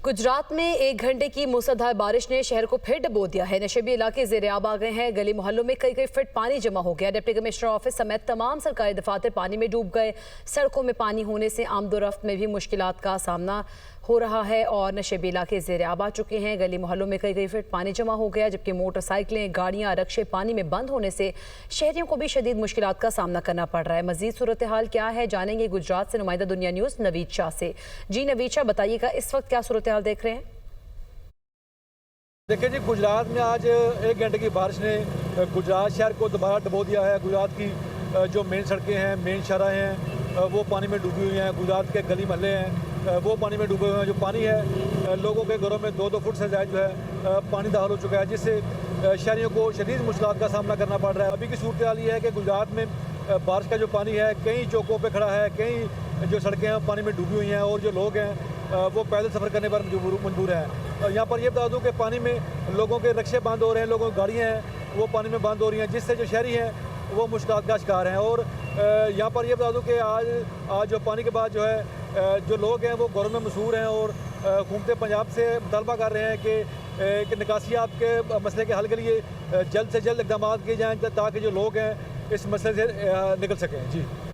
गुजरात में 1 घंटे की मूसलाधार बारिश ने शहर को फिर डुबो दिया है। नशेबी इलाके ज़ेर-ए-आब आ गए हैं। गली मोहल्लों में कई फीट पानी जमा हो गया। डिप्टी कमिश्नर ऑफिस समेत तमाम सरकारी दफातर पानी में डूब गए। सड़कों में पानी होने से आमदोरफ्त में भी मुश्किलात का सामना हो रहा है और नशेबी इलाके ज़ेर-ए-आब आ चुके हैं। गली मोहल्लों में कई फीट पानी जमा हो गया, जबकि मोटरसाइकिलें, गाड़ियाँ, रक्शे पानी में बंद होने से शहरियों को भी शदीद मुश्किलात का सामना करना पड़ रहा है। मजीद सूरत हाल क्या है जानेंगे गुजरात से नुमाइंदा दुनिया न्यूज़ नवीद शाह से। जी नवीद शाह, बताइएगा इस वक्त क्या सूरत हाल देख रहे हैं? देखिए जी, गुजरात में आज 1 घंटे की बारिश ने गुजरात शहर को दोबारा डुबो दिया है। गुजरात की जो मेन सड़कें हैं, मेन शहरें हैं, वो पानी में डूबी हुई हैं। गुजरात के गली मोहल्ले हैं, वो पानी में डूबे हुए हैं। जो पानी है, लोगों के घरों में 2-2 फुट से ज़्यादा जो है पानी दाखिल हो चुका है, जिससे शहरियों को शदीद मुश्किलात का सामना करना पड़ रहा है। अभी की सूरत हाल ये है कि गुजरात में बारिश का जो पानी है कई चौकों पर खड़ा है, कई जो सड़कें हैं पानी में डूबी हुई हैं और जो लोग हैं वो पैदल सफ़र करने पर मजबूर हैं। यहाँ पर ये बता दूँ कि पानी में लोगों के रक्शे बंद हो रहे हैं, लोगों की गाड़ियाँ हैं वो पानी में बंद हो रही हैं, जिससे जो शहरी हैं वो मुश्किलात का शिकार हैं। और यहाँ पर ये बता दूँ कि आज जो पानी के बाद जो है जो लोग हैं वो घरों में मशहूर हैं और हुकूमत पंजाब से मुतालबा कर रहे हैं कि निकासियात के मसले के हल के लिए जल्द से जल्द इक़दाम किए जाएँ ताकि जो लोग हैं इस मसले से निकल सकें। जी।